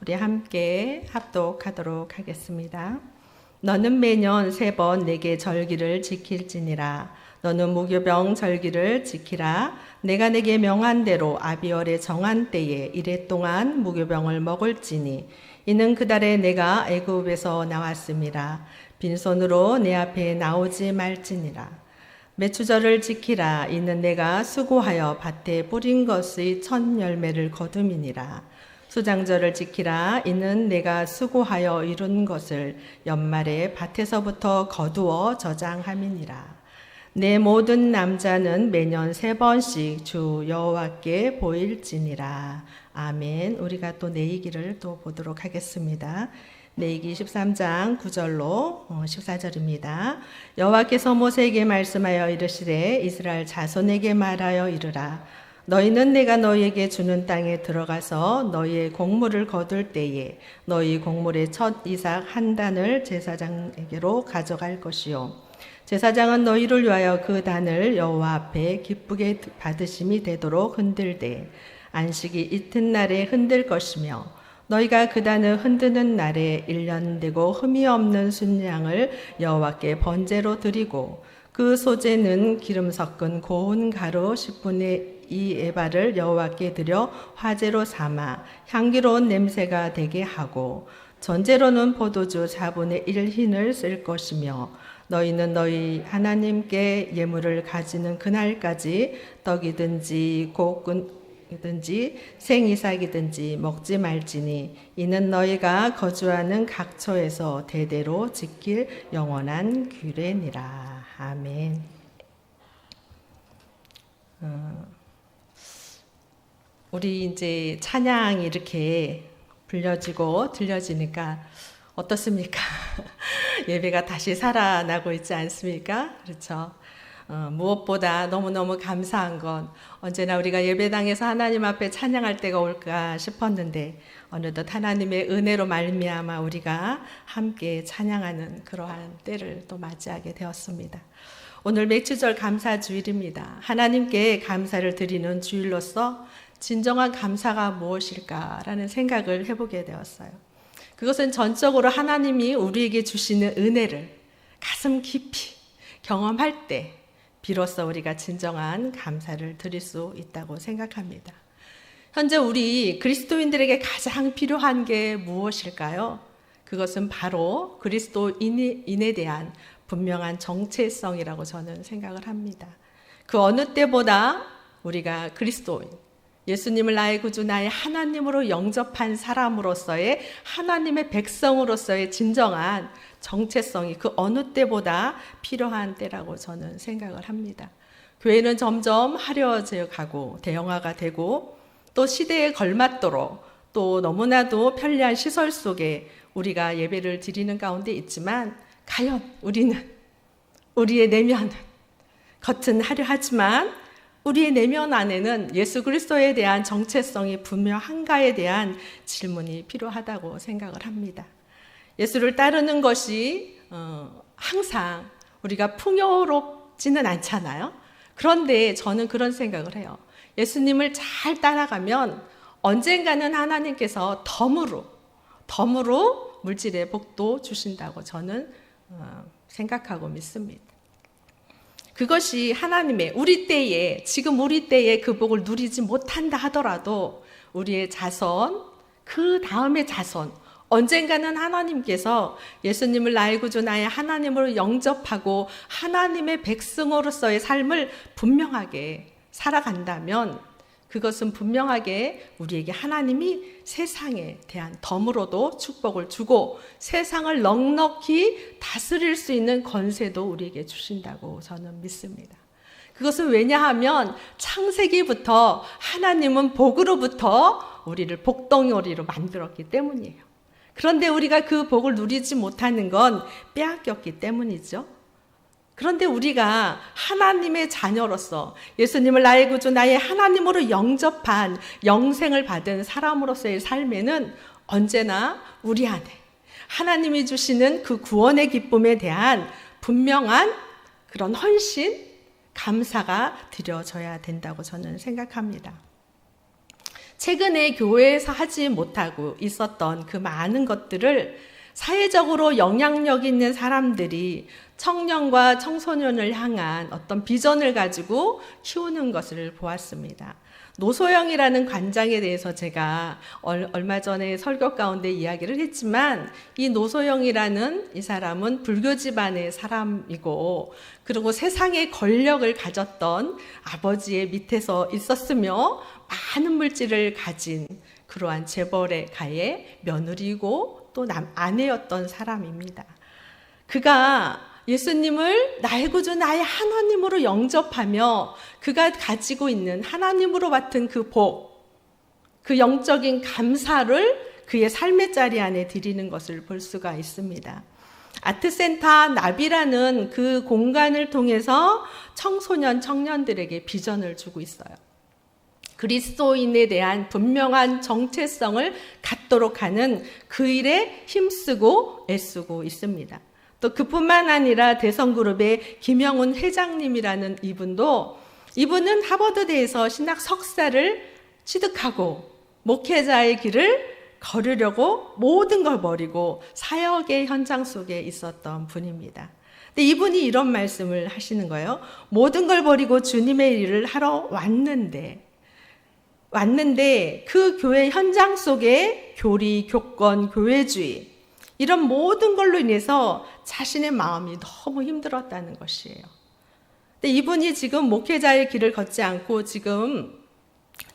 우리 함께 합독하도록 하겠습니다. 너는 매년 3번 내게 절기를 지킬지니라. 너는 무교병 절기를 지키라. 내가 내게 명한 대로 아비월의 정한 때에 이래 동안 무교병을 먹을지니 이는 그달에 내가 애굽에서 나왔음이라. 빈손으로 내 앞에 나오지 말지니라. 매추절을 지키라. 이는 내가 수고하여 밭에 뿌린 것의 첫 열매를 거둠이니라. 수장절을 지키라. 이는 내가 수고하여 이룬 것을 연말에 밭에서부터 거두어 저장함이니라. 내 모든 남자는 매년 3번씩 주 여호와께 보일지니라. 아멘. 우리가 또 내이기를 또 보도록 하겠습니다. 내이기 13장 9절로 14절입니다. 여호와께서 모세에게 말씀하여 이르시되 이스라엘 자손에게 말하여 이르라. 너희는 내가 너희에게 주는 땅에 들어가서 너희의 곡물을 거둘 때에 너희 곡물의 첫 이삭 한 단을 제사장에게로 가져갈 것이요 제사장은 너희를 위하여 그 단을 여호와 앞에 기쁘게 받으심이 되도록 흔들되 안식이 이튿날에 흔들 것이며 너희가 그 단을 흔드는 날에 1년 되고 흠이 없는 순양을 여호와께 번제로 드리고 그 소재는 기름 섞은 고운 가루 10분의 2 에바를 여호와께 드려 화제로 삼아 향기로운 냄새가 되게 하고 전제로는 포도주 4분의 1 흰을 쓸 것이며 너희는 너희 하나님께 예물을 가지는 그날까지 떡이든지 곡이든지 생이삭이든지 먹지 말지니 이는 너희가 거주하는 각처에서 대대로 지킬 영원한 규례니라. 아멘. 우리 이제 찬양이 이렇게 불려지고 들려지니까 어떻습니까? 예배가 다시 살아나고 있지 않습니까? 그렇죠. 무엇보다 너무너무 감사한 건 언제나 우리가 예배당에서 하나님 앞에 찬양할 때가 올까 싶었는데 어느덧 하나님의 은혜로 말미암아 우리가 함께 찬양하는 그러한 때를 또 맞이하게 되었습니다. 오늘 매추절 감사주일입니다. 하나님께 감사를 드리는 주일로서 진정한 감사가 무엇일까라는 생각을 해보게 되었어요. 그것은 전적으로 하나님이 우리에게 주시는 은혜를 가슴 깊이 경험할 때 비로소 우리가 진정한 감사를 드릴 수 있다고 생각합니다. 현재 우리 그리스도인들에게 가장 필요한 게 무엇일까요? 그것은 바로 그리스도인에 대한 분명한 정체성이라고 저는 생각을 합니다. 그 어느 때보다 우리가 그리스도인, 예수님을 나의 구주, 나의 하나님으로 영접한 사람으로서의 하나님의 백성으로서의 진정한 정체성이 그 어느 때보다 필요한 때라고 저는 생각을 합니다. 교회는 점점 화려해져 가고 대형화가 되고 또 시대에 걸맞도록 또 너무나도 편리한 시설 속에 우리가 예배를 드리는 가운데 있지만 과연 우리의 내면은 겉은 화려하지만 우리의 내면 안에는 예수 그리스도에 대한 정체성이 분명한가에 대한 질문이 필요하다고 생각을 합니다. 예수를 따르는 것이 항상 우리가 풍요롭지는 않잖아요. 그런데 저는 그런 생각을 해요. 예수님을 잘 따라가면 언젠가는 하나님께서 덤으로 물질의 복도 주신다고 저는 생각하고 믿습니다. 그것이 하나님의 지금 우리 때에 그 복을 누리지 못한다 하더라도 우리의 자손, 그 다음의 자손, 언젠가는 하나님께서 예수님을 나의 구주, 나의 하나님으로 영접하고 하나님의 백성으로서의 삶을 분명하게 살아간다면 그것은 분명하게 우리에게 하나님이 세상에 대한 덤으로도 축복을 주고 세상을 넉넉히 다스릴 수 있는 권세도 우리에게 주신다고 저는 믿습니다. 그것은 왜냐하면 창세기부터 하나님은 복으로부터 우리를 복덩어리로 만들었기 때문이에요. 그런데 우리가 그 복을 누리지 못하는 건 빼앗겼기 때문이죠. 그런데 우리가 하나님의 자녀로서 예수님을 나의 구주, 나의 하나님으로 영접한 영생을 받은 사람으로서의 삶에는 언제나 우리 안에 하나님이 주시는 그 구원의 기쁨에 대한 분명한 그런 헌신, 감사가 드려져야 된다고 저는 생각합니다. 최근에 교회에서 하지 못하고 있었던 그 많은 것들을 사회적으로 영향력 있는 사람들이 청년과 청소년을 향한 어떤 비전을 가지고 키우는 것을 보았습니다. 노소영이라는 관장에 대해서 제가 얼마 전에 설교 가운데 이야기를 했지만, 이 노소영이라는 이 사람은 불교 집안의 사람이고, 그리고 세상의 권력을 가졌던 아버지의 밑에서 있었으며 많은 물질을 가진 그러한 재벌의 가의 며느리고 또 아내였던 사람입니다. 그가 예수님을 나의 구주, 나의 하나님으로 영접하며 그가 가지고 있는 하나님으로 맡은 그 복, 그 영적인 감사를 그의 삶의 자리 안에 드리는 것을 볼 수가 있습니다. 아트센터 나비라는 그 공간을 통해서 청소년, 청년들에게 비전을 주고 있어요. 그리스도인에 대한 분명한 정체성을 갖도록 하는 그 일에 힘쓰고 애쓰고 있습니다. 또 그뿐만 아니라 대성그룹의 김영훈 회장님이라는 이분은 하버드대에서 신학 석사를 취득하고 목회자의 길을 걸으려고 모든 걸 버리고 사역의 현장 속에 있었던 분입니다. 근데 이분이 이런 말씀을 하시는 거예요. 모든 걸 버리고 주님의 일을 하러 왔는데 그 교회 현장 속에 교리, 교권, 교회주의 이런 모든 걸로 인해서 자신의 마음이 너무 힘들었다는 것이에요. 근데 이분이 지금 목회자의 길을 걷지 않고 지금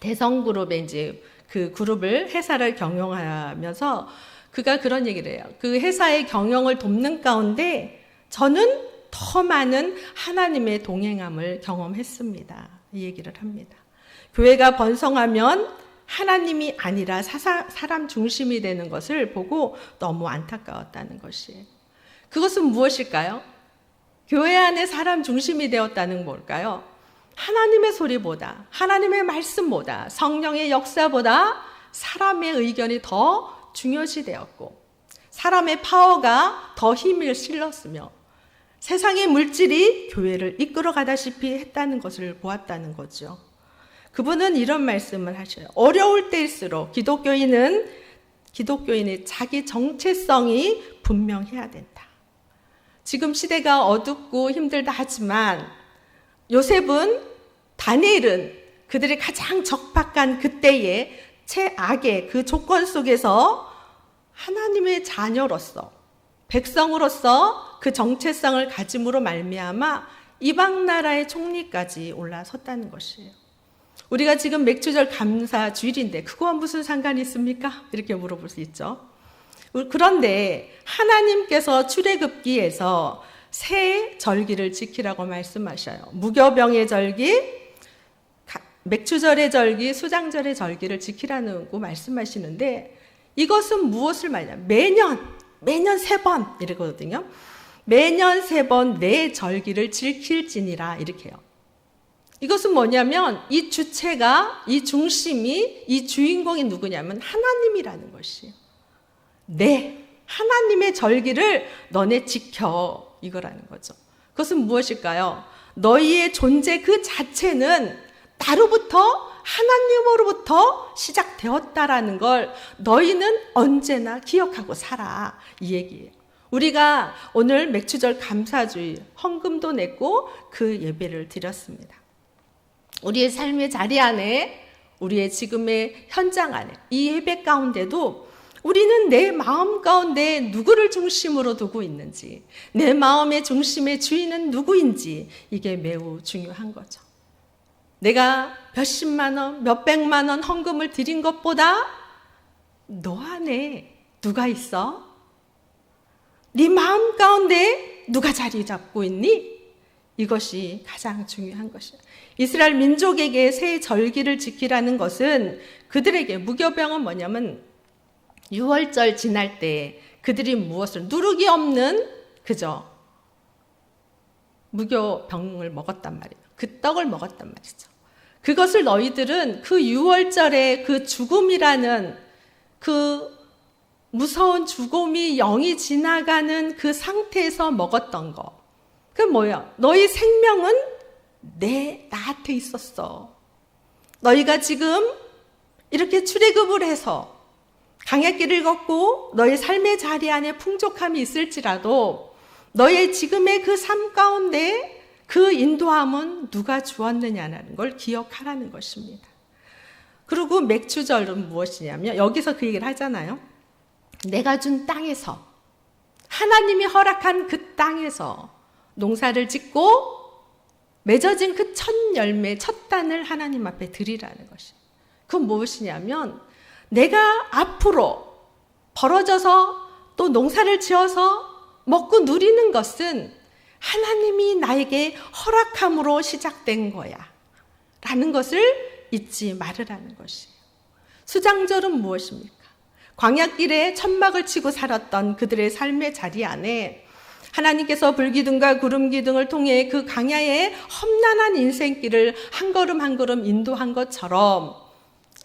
대성그룹의 이제 그 그룹을, 회사를 경영하면서 그가 그런 얘기를 해요. 그 회사의 경영을 돕는 가운데 저는 더 많은 하나님의 동행함을 경험했습니다. 이 얘기를 합니다. 교회가 번성하면 하나님이 아니라 사람 중심이 되는 것을 보고 너무 안타까웠다는 것이에요. 그것은 무엇일까요? 교회 안에 사람 중심이 되었다는 뭘까요? 하나님의 소리보다, 하나님의 말씀보다, 성령의 역사보다 사람의 의견이 더 중요시 되었고, 사람의 파워가 더 힘을 실렀으며, 세상의 물질이 교회를 이끌어가다시피 했다는 것을 보았다는 거죠. 그분은 이런 말씀을 하셔요. 어려울 때일수록 기독교인의 자기 정체성이 분명해야 된다. 지금 시대가 어둡고 힘들다 하지만 요셉은, 다니엘은 그들이 가장 적박한 그때의 최악의 그 조건 속에서 하나님의 자녀로서, 백성으로서 그 정체성을 가짐으로 말미암아 이방 나라의 총리까지 올라섰다는 것이에요. 우리가 지금 맥주절 감사 주일인데 그거와 무슨 상관이 있습니까? 이렇게 물어볼 수 있죠. 그런데 하나님께서 출애굽기에서 새 절기를 지키라고 말씀하셔요. 무교병의 절기, 맥주절의 절기, 수장절의 절기를 지키라고 말씀하시는데, 이것은 무엇을 말하냐? 매년 3번 이러거든요. 매년 3번 내 절기를 지킬지니라 이렇게 해요. 이것은 뭐냐면 이 주체가, 이 중심이, 이 주인공이 누구냐면 하나님이라는 것이에요. 하나님의 절기를 너네 지켜, 이거라는 거죠. 그것은 무엇일까요? 너희의 존재 그 자체는 나로부터, 하나님으로부터 시작되었다라는 걸 너희는 언제나 기억하고 살아, 이 얘기예요. 우리가 오늘 맥주절 감사주일 헌금도 냈고 그 예배를 드렸습니다. 우리의 삶의 자리 안에, 우리의 지금의 현장 안에, 이 예배 가운데도 우리는 내 마음 가운데 누구를 중심으로 두고 있는지, 내 마음의 중심의 주인은 누구인지, 이게 매우 중요한 거죠. 내가 몇십만 원, 몇백만 원 헌금을 드린 것보다 너 안에 누가 있어? 네 마음 가운데 누가 자리 잡고 있니? 이것이 가장 중요한 것이에요. 이스라엘 민족에게 새 절기를 지키라는 것은, 그들에게 무교병은 뭐냐면 6월절 지날 때 그들이 무엇을, 누룩이 없는 그저 무교병을 먹었단 말이에요. 그 떡을 먹었단 말이죠. 그것을 너희들은 그 6월절에 그 죽음이라는 그 무서운 죽음이 영이 지나가는 그 상태에서 먹었던 거. 그 뭐야? 너희 생명은 나한테 있었어. 너희가 지금 이렇게 출애굽을 해서 광야길을 걷고 너의 삶의 자리 안에 풍족함이 있을지라도 너의 지금의 그 삶 가운데 그 인도함은 누가 주었느냐는 걸 기억하라는 것입니다. 그리고 맥주절은 무엇이냐면 여기서 그 얘기를 하잖아요. 내가 준 땅에서, 하나님이 허락한 그 땅에서 농사를 짓고 맺어진 그 첫 열매, 첫 단을 하나님 앞에 드리라는 것이. 그건 무엇이냐면 내가 앞으로 벌어져서 또 농사를 지어서 먹고 누리는 것은 하나님이 나에게 허락함으로 시작된 거야 라는 것을 잊지 말으라는 것이에요. 수장절은 무엇입니까? 광야길에 천막을 치고 살았던 그들의 삶의 자리 안에 하나님께서 불기둥과 구름기둥을 통해 그 광야의 험난한 인생길을 한 걸음 한 걸음 인도한 것처럼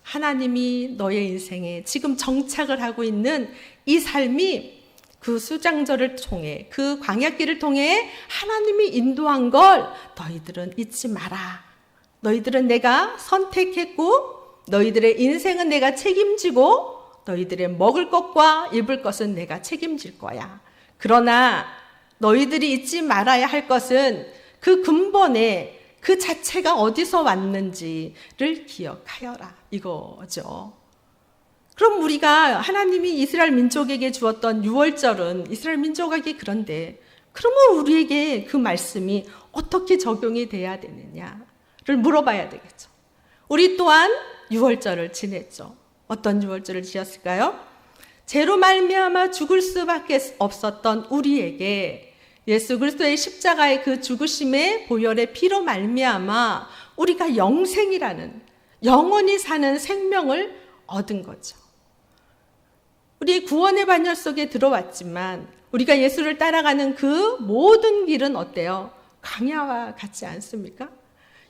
하나님이 너의 인생에 지금 정착을 하고 있는 이 삶이 그 수장절을 통해 그 광야길을 통해 하나님이 인도한 걸 너희들은 잊지 마라. 너희들은 내가 선택했고 너희들의 인생은 내가 책임지고 너희들의 먹을 것과 입을 것은 내가 책임질 거야. 그러나 너희들이 잊지 말아야 할 것은 그 근본에 그 자체가 어디서 왔는지를 기억하여라 이거죠. 그럼 우리가 하나님이 이스라엘 민족에게 주었던 유월절은 이스라엘 민족에게 그런데 그러면 우리에게 그 말씀이 어떻게 적용이 돼야 되느냐를 물어봐야 되겠죠. 우리 또한 유월절을 지냈죠. 어떤 유월절을 지었을까요? 죄로 말미암아 죽을 수밖에 없었던 우리에게 예수 그리스도의 십자가의 그 죽으심의 보혈의 피로 말미암아 우리가 영생이라는 영원히 사는 생명을 얻은 거죠. 우리 구원의 반열 속에 들어왔지만 우리가 예수를 따라가는 그 모든 길은 어때요? 광야와 같지 않습니까?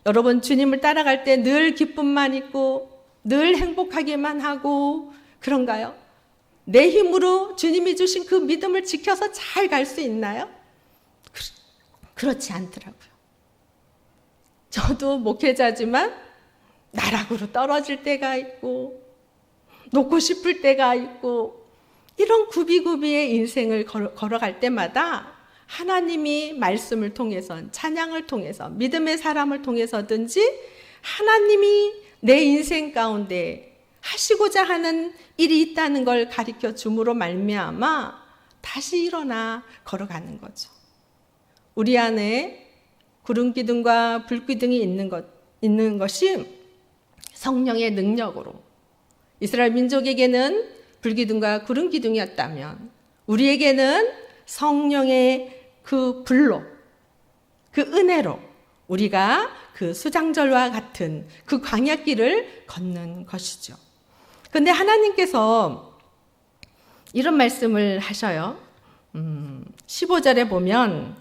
여러분 주님을 따라갈 때 늘 기쁨만 있고 늘 행복하기만 하고 그런가요? 내 힘으로 주님이 주신 그 믿음을 지켜서 잘 갈 수 있나요? 그렇지 않더라고요. 저도 목회자지만 나락으로 떨어질 때가 있고 놓고 싶을 때가 있고 이런 구비구비의 인생을 걸어갈 때마다 하나님이 말씀을 통해서 찬양을 통해서 믿음의 사람을 통해서든지 하나님이 내 인생 가운데 하시고자 하는 일이 있다는 걸 가르쳐 줌으로 말미암아 다시 일어나 걸어가는 거죠. 우리 안에 구름기둥과 불기둥이 있는 것이 성령의 능력으로 이스라엘 민족에게는 불기둥과 구름기둥이었다면 우리에게는 성령의 그 불로 그 은혜로 우리가 그 수장절과 같은 그 광야길을 걷는 것이죠. 그런데 하나님께서 이런 말씀을 하셔요. 15절에 보면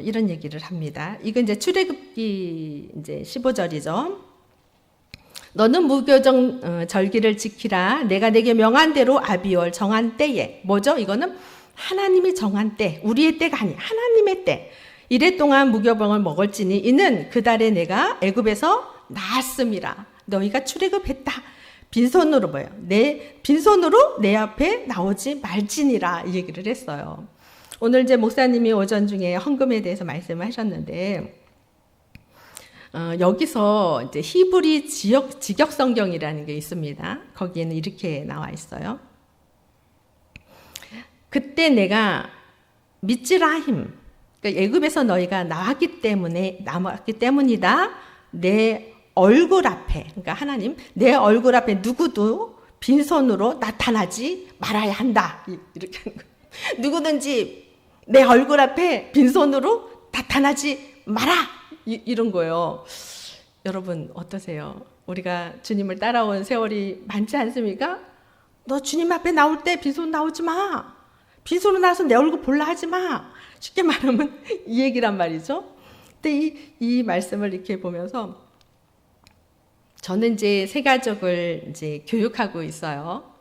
이런 얘기를 합니다. 이건 이제 출애굽기 이제 15절이죠. 너는 무교정 절기를 지키라. 내가 내게 명한 대로 아비월 정한 때에. 뭐죠? 이거는 하나님이 정한 때, 우리의 때가 아니 하나님의 때. 이래 동안 무교병을 먹을지니 이는 그 달에 내가 애굽에서 나았음이라. 너희가 출애굽했다. 빈손으로 뭐예요? 빈손으로 내 앞에 나오지 말지니라 이 얘기를 했어요. 오늘 이제 목사님이 오전 중에 헌금에 대해서 말씀을 하셨는데 여기서 이제 히브리 직역 성경이라는 게 있습니다. 거기에는 이렇게 나와 있어요. 그때 내가 미츠라힘, 그러니까 애굽에서 너희가 나왔기 때문이다. 내 얼굴 앞에, 그러니까 하나님, 내 얼굴 앞에 누구도 빈손으로 나타나지 말아야 한다. 이렇게 하는 거예요. 누구든지 내 얼굴 앞에 빈손으로 나타나지 마라. 이런 거예요. 여러분 어떠세요? 우리가 주님을 따라온 세월이 많지 않습니까? 너 주님 앞에 나올 때 빈손 나오지 마. 빈손으로 나와서 내 얼굴 볼라 하지 마. 쉽게 말하면 이 얘기란 말이죠. 근데 이 말씀을 이렇게 보면서 저는 이제 새 가족을 이제 교육하고 있어요.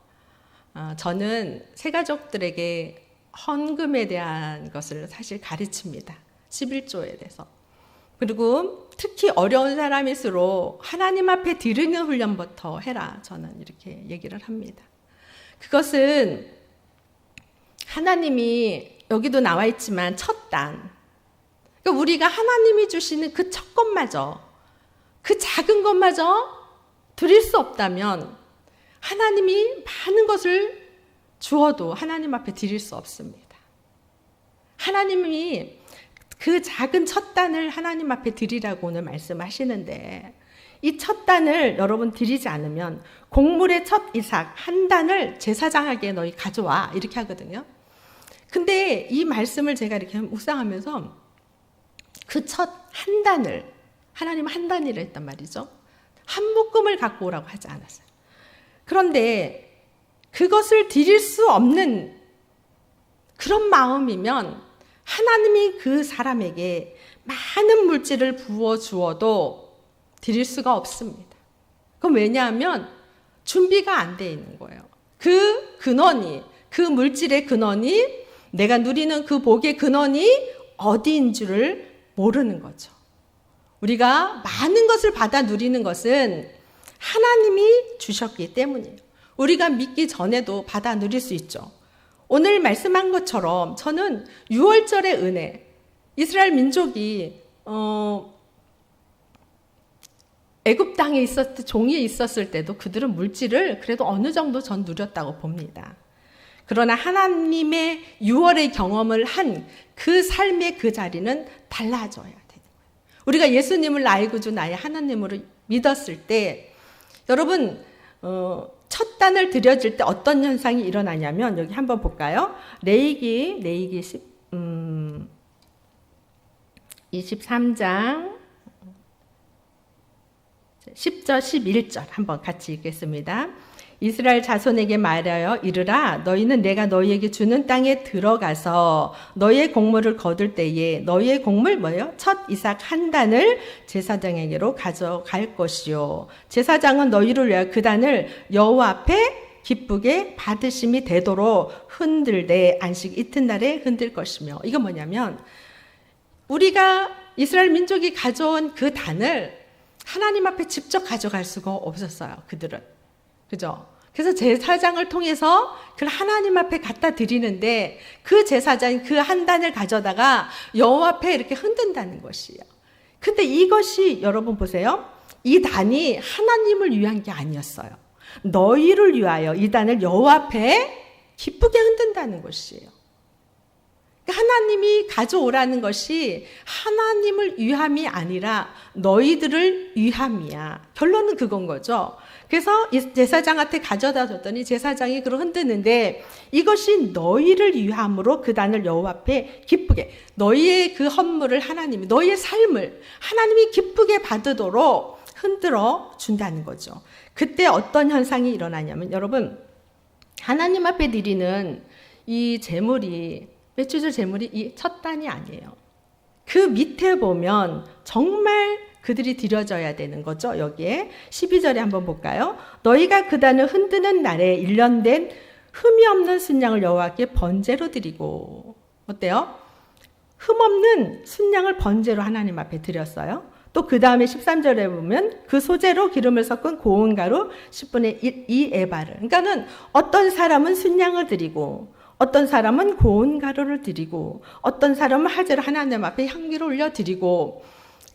저는 새 가족들에게 헌금에 대한 것을 사실 가르칩니다. 11조에 대해서. 그리고 특히 어려운 사람일수록 하나님 앞에 드리는 훈련부터 해라. 저는 이렇게 얘기를 합니다. 그것은 하나님이 여기도 나와 있지만 첫 단. 그러니까 우리가 하나님이 주시는 그 첫 것마저, 그 작은 것마저 드릴 수 없다면 하나님이 많은 것을 주어도 하나님 앞에 드릴 수 없습니다. 하나님이 그 작은 첫 단을 하나님 앞에 드리라고 오늘 말씀하시는데 이 첫 단을 여러분 드리지 않으면 곡물의 첫 이삭 한 단을 제사장에게 너희 가져와 이렇게 하거든요. 근데 이 말씀을 제가 이렇게 묵상하면서 그 첫 한 단을 하나님 한 단이라 했단 말이죠. 한 묶음을 갖고 오라고 하지 않았어요. 그런데 그것을 드릴 수 없는 그런 마음이면 하나님이 그 사람에게 많은 물질을 부어 주어도 드릴 수가 없습니다. 그건 왜냐하면 준비가 안 돼 있는 거예요. 그 근원이, 그 물질의 근원이, 내가 누리는 그 복의 근원이 어디인 줄을 모르는 거죠. 우리가 많은 것을 받아 누리는 것은 하나님이 주셨기 때문이에요. 우리가 믿기 전에도 받아 누릴 수 있죠. 오늘 말씀한 것처럼 저는 6월절의 은혜, 이스라엘 민족이 애굽 땅에 있었을 때, 종이 있었을 때도 그들은 물질을 그래도 어느 정도 전 누렸다고 봅니다. 그러나 하나님의 6월의 경험을 한 그 삶의 그 자리는 달라져야 되는 거예요. 우리가 예수님을 나의 구주, 나의 하나님으로 믿었을 때 여러분 첫 단을 드려질 때 어떤 현상이 일어나냐면 여기 한번 볼까요? 레위기 23장 10절 11절 한번 같이 읽겠습니다. 이스라엘 자손에게 말하여 이르라 너희는 내가 너희에게 주는 땅에 들어가서 너희의 곡물을 거둘 때에 너희의 곡물 뭐예요? 첫 이삭 한 단을 제사장에게로 가져갈 것이요 제사장은 너희를 위하여 그 단을 여호와 앞에 기쁘게 받으심이 되도록 흔들되 안식 이튿날에 흔들 것이며 이건 뭐냐면 우리가 이스라엘 민족이 가져온 그 단을 하나님 앞에 직접 가져갈 수가 없었어요. 그들은. 그죠? 그래서 제사장을 통해서 그걸 하나님 앞에 갖다 드리는데 그 제사장이 그 한 단을 가져다가 여호와 앞에 이렇게 흔든다는 것이에요. 근데 이것이 여러분 보세요. 이 단이 하나님을 위한 게 아니었어요. 너희를 위하여 이 단을 여호와 앞에 기쁘게 흔든다는 것이에요. 하나님이 가져오라는 것이 하나님을 위함이 아니라 너희들을 위함이야. 결론은 그건 거죠. 그래서 제사장한테 가져다 줬더니 제사장이 그걸 흔드는데 이것이 너희를 위함으로 그 단을 여호와 앞에 기쁘게 너희의 그 헌물을 하나님이 너희의 삶을 하나님이 기쁘게 받으도록 흔들어 준다는 거죠. 그때 어떤 현상이 일어나냐면 여러분 하나님 앞에 드리는 이 제물이 외출절 제물이 이 첫 단이 아니에요. 그 밑에 보면 정말 그들이 드려져야 되는 거죠. 여기에 12절에 한번 볼까요? 너희가 그 단을 흔드는 날에 1년 된 흠이 없는 순양을 여호와께 번제로 드리고 어때요? 흠 없는 순양을 번제로 하나님 앞에 드렸어요. 또 그 다음에 13절에 보면 그 소재로 기름을 섞은 고운 가루 10분의 2 에바를 그러니까는 어떤 사람은 순양을 드리고 어떤 사람은 고운 가루를 드리고 어떤 사람은 화제로 하나님 앞에 향기를 올려드리고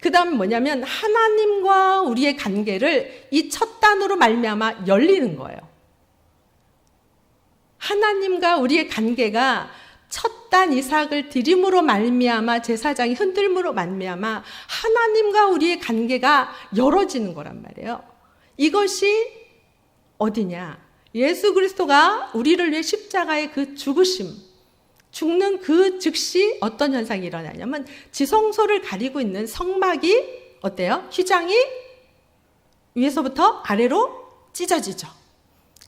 그 다음 뭐냐면 하나님과 우리의 관계를 이 첫 단으로 말미암아 열리는 거예요. 하나님과 우리의 관계가 첫 단 이삭을 드림으로 말미암아 제사장이 흔들므로 말미암아 하나님과 우리의 관계가 열어지는 거란 말이에요. 이것이 어디냐? 예수 그리스도가 우리를 위해 십자가의 그 죽으심, 죽는 그 즉시 어떤 현상이 일어나냐면 지성소를 가리고 있는 성막이 어때요? 휘장이 위에서부터 아래로 찢어지죠.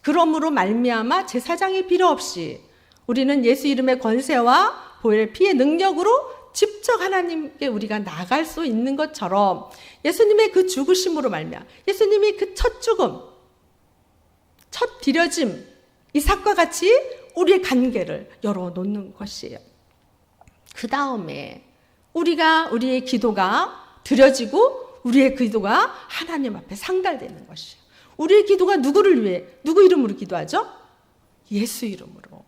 그러므로 말미암아 제사장이 필요 없이 우리는 예수 이름의 권세와 보혈의 피의 능력으로 직접 하나님께 우리가 나갈 수 있는 것처럼 예수님의 그 죽으심으로 말미암아 예수님이 그 첫 죽음, 첫 드려짐, 이삭과 같이 우리의 관계를 열어놓는 것이에요. 그 다음에 우리의 기도가 드려지고 우리의 기도가 하나님 앞에 상달되는 것이에요. 우리의 기도가 누구를 위해, 누구 이름으로 기도하죠? 예수 이름으로.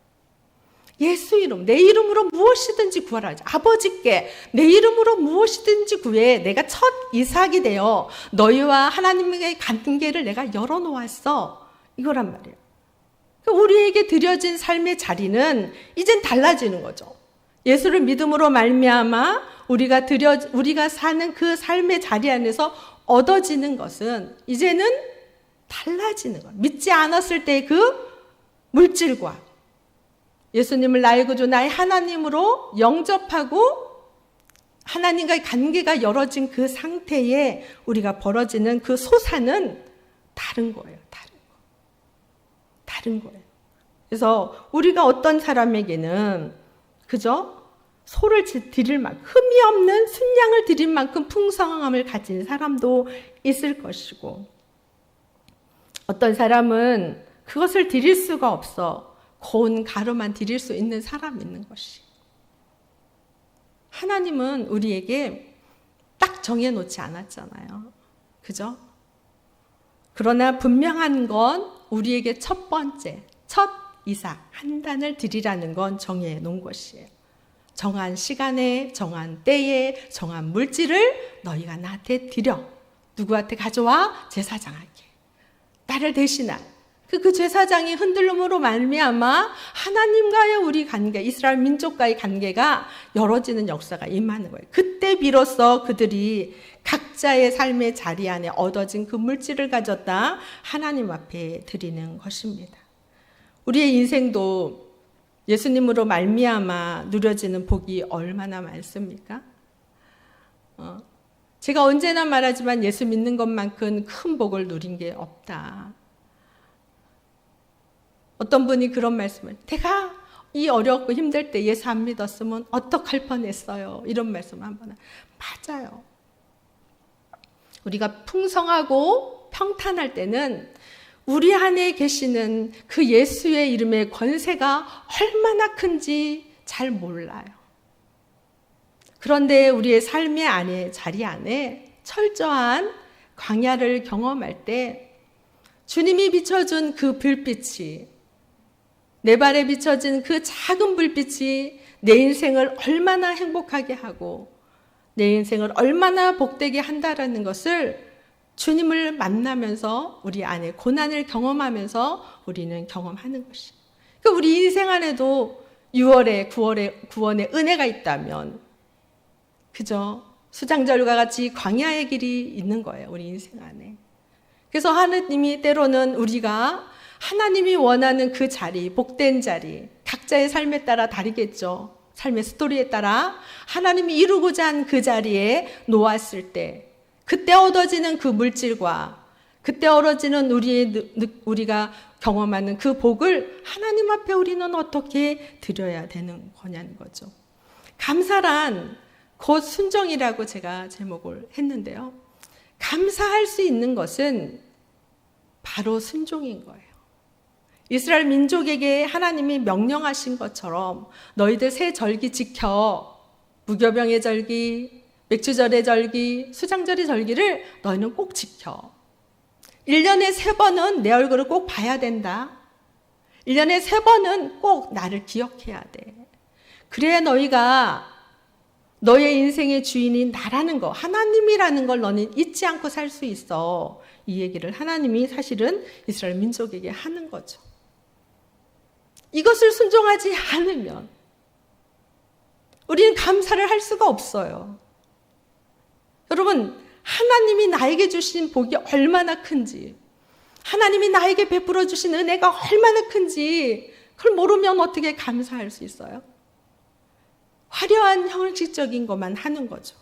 예수 이름, 내 이름으로 무엇이든지 구하라 하죠. 아버지께 내 이름으로 무엇이든지 구해. 내가 첫 이삭이 되어 너희와 하나님의 관계를 내가 열어놓았어. 이거란 말이에요. 우리에게 드려진 삶의 자리는 이젠 달라지는 거죠. 예수를 믿음으로 말미암아 우리가 사는 그 삶의 자리 안에서 얻어지는 것은 이제는 달라지는 거예요. 믿지 않았을 때 그 물질과 예수님을 나의 구주, 나의 하나님으로 영접하고 하나님과의 관계가 열어진 그 상태에 우리가 벌어지는 그 소사는 다른 거예요. 다른 거예요. 그래서 우리가 어떤 사람에게는 그저 소를 드릴 만큼, 흠이 없는 순양을 드릴 만큼 풍성함을 가진 사람도 있을 것이고, 어떤 사람은 그것을 드릴 수가 없어 고운 가루만 드릴 수 있는 사람이 있는 것이. 하나님은 우리에게 딱 정해놓지 않았잖아요. 그죠? 그러나 분명한 건 우리에게 첫 번째, 첫 이삭 한 단을 드리라는 건 정해놓은 것이에요. 정한 시간에, 정한 때에, 정한 물질을 너희가 나한테 드려. 누구한테 가져와? 제사장에게. 나를 대신한 그 제사장이 흔들림으로 말미암아 하나님과의 우리 관계, 이스라엘 민족과의 관계가 열어지는 역사가 임하는 거예요. 그때 비로소 그들이 각자의 삶의 자리 안에 얻어진 그 물질을 가졌다 하나님 앞에 드리는 것입니다. 우리의 인생도 예수님으로 말미암아 누려지는 복이 얼마나 많습니까? 제가 언제나 말하지만 예수 믿는 것만큼 큰 복을 누린 게 없다. 어떤 분이 그런 말씀을, 내가 이 어렵고 힘들 때 예수 안 믿었으면 어떡할 뻔했어요. 이런 말씀을 한번. 맞아요. 우리가 풍성하고 평탄할 때는 우리 안에 계시는 그 예수의 이름의 권세가 얼마나 큰지 잘 몰라요. 그런데 우리의 삶의 안에, 자리 안에 철저한 광야를 경험할 때 주님이 비춰준 그 불빛이, 내 발에 비춰진 그 작은 불빛이 내 인생을 얼마나 행복하게 하고 내 인생을 얼마나 복되게 한다라는 것을 주님을 만나면서 우리 안에 고난을 경험하면서 우리는 경험하는 것이에요. 그러니까 우리 인생 안에도 6월에 9월에 구원의 은혜가 있다면, 그죠? 수장절과 같이 광야의 길이 있는 거예요. 우리 인생 안에. 그래서 하느님이 때로는 우리가 하나님이 원하는 그 자리, 복된 자리, 각자의 삶에 따라 다르겠죠. 삶의 스토리에 따라 하나님이 이루고자 한 그 자리에 놓았을 때, 그때 얻어지는 그 물질과 그때 얻어지는 우리가 경험하는 그 복을 하나님 앞에 우리는 어떻게 드려야 되는 거냐는 거죠. 감사란 곧 순종이라고 제가 제목을 했는데요. 감사할 수 있는 것은 바로 순종인 거예요. 이스라엘 민족에게 하나님이 명령하신 것처럼 너희들 새 절기 지켜. 무교병의 절기, 맥주절의 절기, 수장절의 절기를 너희는 꼭 지켜. 1년에 3번은 내 얼굴을 꼭 봐야 된다. 1년에 3번은 꼭 나를 기억해야 돼. 그래야 너희가 너의 인생의 주인이 나라는 거, 하나님이라는 걸 너는 잊지 않고 살 수 있어. 이 얘기를 하나님이 사실은 이스라엘 민족에게 하는 거죠. 이것을 순종하지 않으면 우리는 감사를 할 수가 없어요. 여러분, 하나님이 나에게 주신 복이 얼마나 큰지, 하나님이 나에게 베풀어 주신 은혜가 얼마나 큰지 그걸 모르면 어떻게 감사할 수 있어요? 화려한 형식적인 것만 하는 거죠.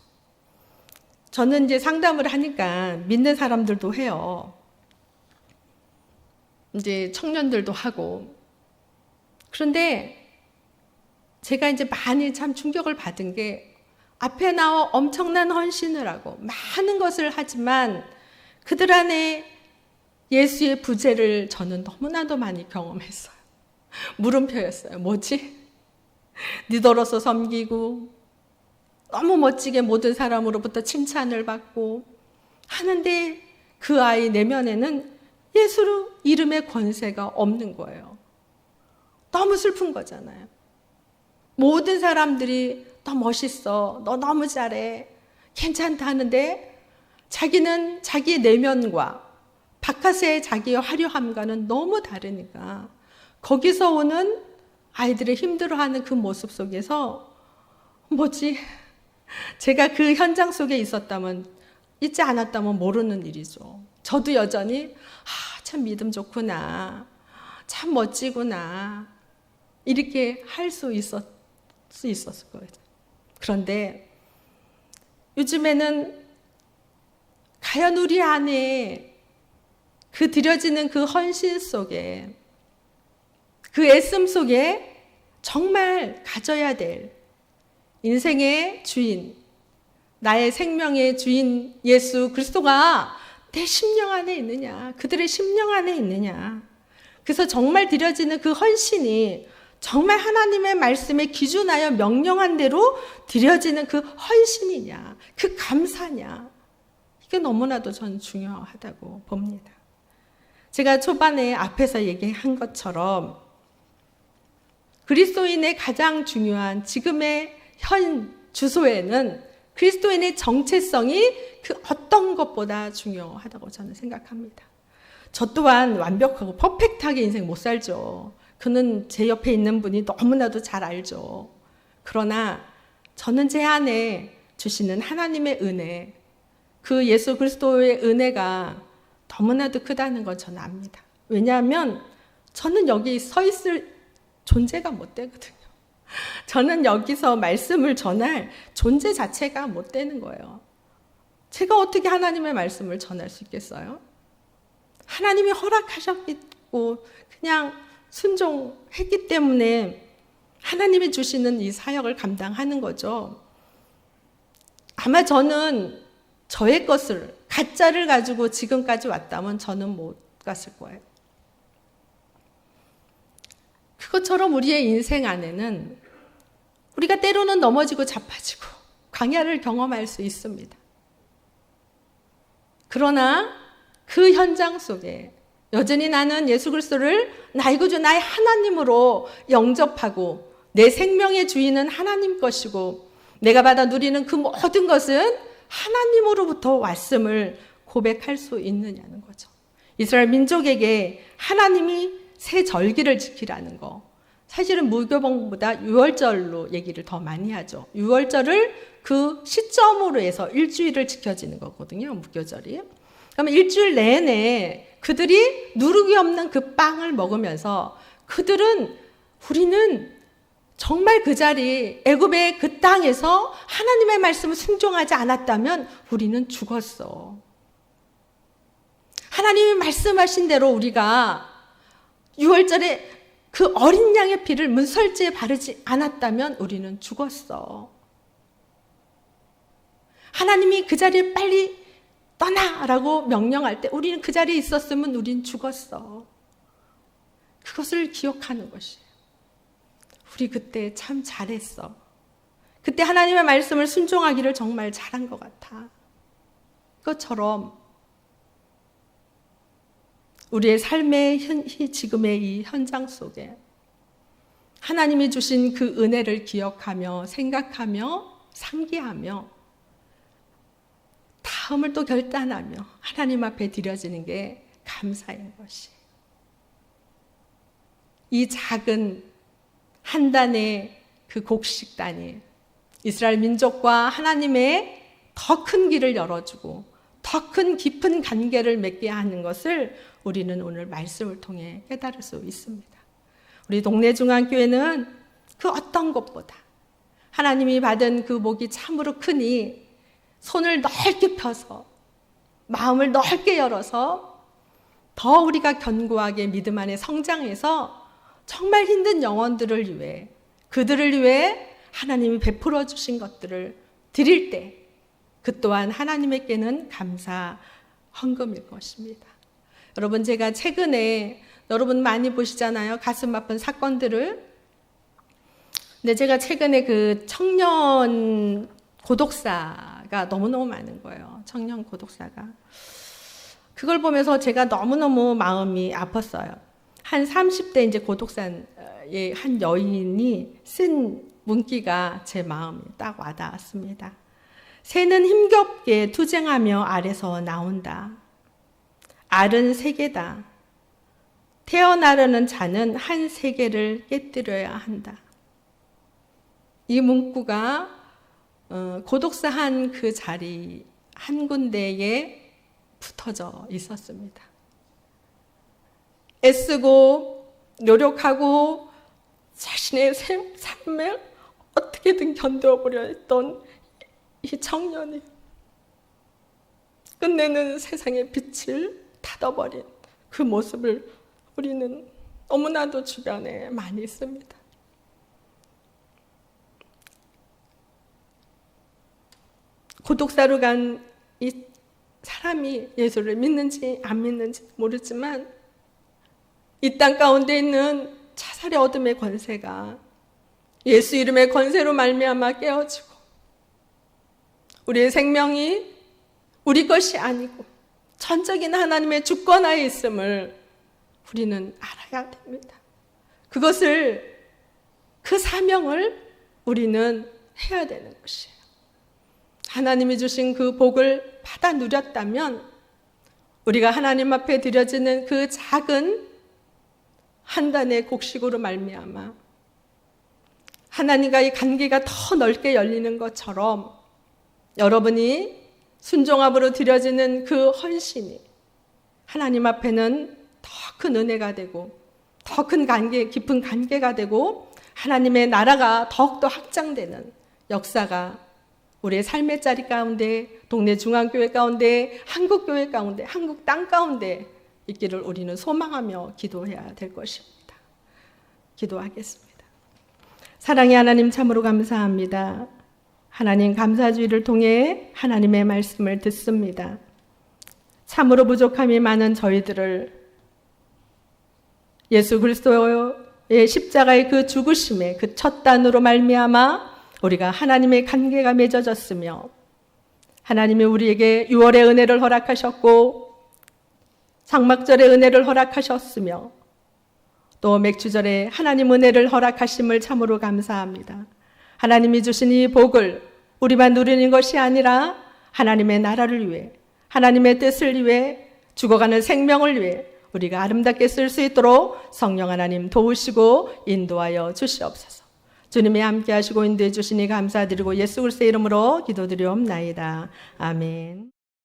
저는 이제 상담을 하니까 믿는 사람들도 해요. 이제 청년들도 하고. 그런데 제가 이제 많이 참 충격을 받은 게, 앞에 나와 엄청난 헌신을 하고 많은 것을 하지만 그들 안에 예수의 부재를 저는 너무나도 많이 경험했어요. 물음표였어요. 뭐지? 니더러서 섬기고 너무 멋지게 모든 사람으로부터 칭찬을 받고 하는데 그 아이 내면에는 예수 이름의 권세가 없는 거예요. 너무 슬픈 거잖아요. 모든 사람들이 너 멋있어, 너 너무 잘해, 괜찮다 하는데 자기는 자기의 내면과 바깥의 자기의 화려함과는 너무 다르니까 거기서 오는 아이들의 힘들어하는 그 모습 속에서 뭐지? 제가 그 현장 속에 있지 않았다면 모르는 일이죠. 저도 여전히 참 믿음 좋구나, 참 멋지구나 이렇게 할 수 있었을 거예요. 그런데 요즘에는 과연 우리 안에 그 드려지는 그 헌신 속에, 그 애씀 속에 정말 가져야 될 인생의 주인, 나의 생명의 주인 예수 그리스도가 내 심령 안에 있느냐, 그들의 심령 안에 있느냐. 그래서 정말 드려지는 그 헌신이 정말 하나님의 말씀에 기준하여 명령한 대로 드려지는 그 헌신이냐, 그 감사냐, 이게 너무나도 전 중요하다고 봅니다. 제가 초반에 앞에서 얘기한 것처럼 그리스도인의 가장 중요한 지금의 현 주소에는 그리스도인의 정체성이 그 어떤 것보다 중요하다고 저는 생각합니다. 저 또한 완벽하고 퍼펙트하게 인생 못 살죠. 그는 제 옆에 있는 분이 너무나도 잘 알죠. 그러나 저는 제 안에 주시는 하나님의 은혜, 그 예수 그리스도의 은혜가 너무나도 크다는 걸 저는 압니다. 왜냐하면 저는 여기 서 있을 존재가 못 되거든요. 저는 여기서 말씀을 전할 존재 자체가 못 되는 거예요. 제가 어떻게 하나님의 말씀을 전할 수 있겠어요? 하나님이 허락하셨고 그냥 순종했기 때문에 하나님이 주시는 이 사역을 감당하는 거죠. 아마 저는 저의 것을, 가짜를 가지고 지금까지 왔다면 저는 못 갔을 거예요. 그것처럼 우리의 인생 안에는 우리가 때로는 넘어지고 자빠지고 광야를 경험할 수 있습니다. 그러나 그 현장 속에 여전히 나는 예수 그리스도를 나의 구주, 나의 하나님으로 영접하고 내 생명의 주인은 하나님 것이고 내가 받아 누리는 그 모든 것은 하나님으로부터 왔음을 고백할 수 있느냐는 거죠. 이스라엘 민족에게 하나님이 새 절기를 지키라는 거, 사실은 무교봉보다 유월절로 얘기를 더 많이 하죠. 유월절을 그 시점으로 해서 일주일을 지켜지는 거거든요, 무교절이. 그러면 일주일 내내 그들이 누룩이 없는 그 빵을 먹으면서 우리는 정말 그 자리, 애굽의 그 땅에서 하나님의 말씀을 순종하지 않았다면 우리는 죽었어. 하나님이 말씀하신 대로 우리가 6월절에 그 어린 양의 피를 문설지에 바르지 않았다면 우리는 죽었어. 하나님이 그 자리에 빨리 떠나라고 명령할 때 우리는 그 자리에 있었으면 우린 죽었어. 그것을 기억하는 것이에요. 우리 그때 참 잘했어. 그때 하나님의 말씀을 순종하기를 정말 잘한 것 같아. 그것처럼 우리의 삶의 지금의 이 현장 속에 하나님이 주신 그 은혜를 기억하며 생각하며 상기하며 다음을 또 결단하며 하나님 앞에 드려지는 게 감사인 것이. 이 작은 한 단의 그 곡식단이 이스라엘 민족과 하나님의 더 큰 길을 열어주고 더 큰 깊은 관계를 맺게 하는 것을 우리는 오늘 말씀을 통해 깨달을 수 있습니다. 우리 동네 중앙교회는 그 어떤 것보다 하나님이 받은 그 복이 참으로 크니 손을 넓게 펴서 마음을 넓게 열어서 더 우리가 견고하게 믿음 안에 성장해서 정말 힘든 영혼들을 위해 그들을 위해 하나님이 베풀어 주신 것들을 드릴 때 그 또한 하나님에게는 감사 헌금일 것입니다. 여러분, 제가 최근에 여러분 많이 보시잖아요. 가슴 아픈 사건들을. 근데 제가 최근에 그 청년 고독사가 너무너무 많은 거예요. 청년 고독사가. 그걸 보면서 제가 너무너무 마음이 아팠어요. 한 30대 이제 고독사의 한 여인이 쓴 문기가 제 마음에 딱 와닿았습니다. 새는 힘겹게 투쟁하며 알에서 나온다. 알은 세계다. 태어나려는 자는 한 세계를 깨뜨려야 한다. 이 문구가 고독사한 그 자리 한 군데에 붙어져 있었습니다. 애쓰고 노력하고 자신의 삶을 어떻게든 견뎌보려 했던 이 청년이 끝내는 세상의 빛을 닫아버린 그 모습을 우리는 너무나도 주변에 많이 있습니다. 고독사로 간 이 사람이 예수를 믿는지 안 믿는지 모르지만 이 땅 가운데 있는 자살의 어둠의 권세가 예수 이름의 권세로 말미암아 깨어지고 우리의 생명이 우리 것이 아니고 전적인 하나님의 주권하에 있음을 우리는 알아야 됩니다. 그것을 그 사명을 우리는 해야 되는 것이에요. 하나님이 주신 그 복을 받아 누렸다면 우리가 하나님 앞에 드려지는 그 작은 한 단의 곡식으로 말미암아 하나님과의 관계가 더 넓게 열리는 것처럼 여러분이 순종함으로 드려지는 그 헌신이 하나님 앞에는 더 큰 은혜가 되고 더 큰 관계, 깊은 관계가 되고 하나님의 나라가 더욱더 확장되는 역사가 우리의 삶의 자리 가운데, 동네 중앙교회 가운데, 한국교회 가운데, 한국 땅 가운데 있기를 우리는 소망하며 기도해야 될 것입니다. 기도하겠습니다. 사랑의 하나님 참으로 감사합니다. 하나님 감사주의를 통해 하나님의 말씀을 듣습니다. 참으로 부족함이 많은 저희들을 예수 그리스도의 십자가의 그 죽으심의 그 첫 단으로 말미암아 우리가 하나님의 관계가 맺어졌으며 하나님이 우리에게 6월의 은혜를 허락하셨고 장막절의 은혜를 허락하셨으며 또 맥주절에 하나님 은혜를 허락하심을 참으로 감사합니다. 하나님이 주신 이 복을 우리만 누리는 것이 아니라 하나님의 나라를 위해 하나님의 뜻을 위해 죽어가는 생명을 위해 우리가 아름답게 쓸 수 있도록 성령 하나님 도우시고 인도하여 주시옵소서. 주님이 함께 하시고 인도해 주시니 감사드리고 예수 그리스도의 이름으로 기도드리옵나이다. 아멘.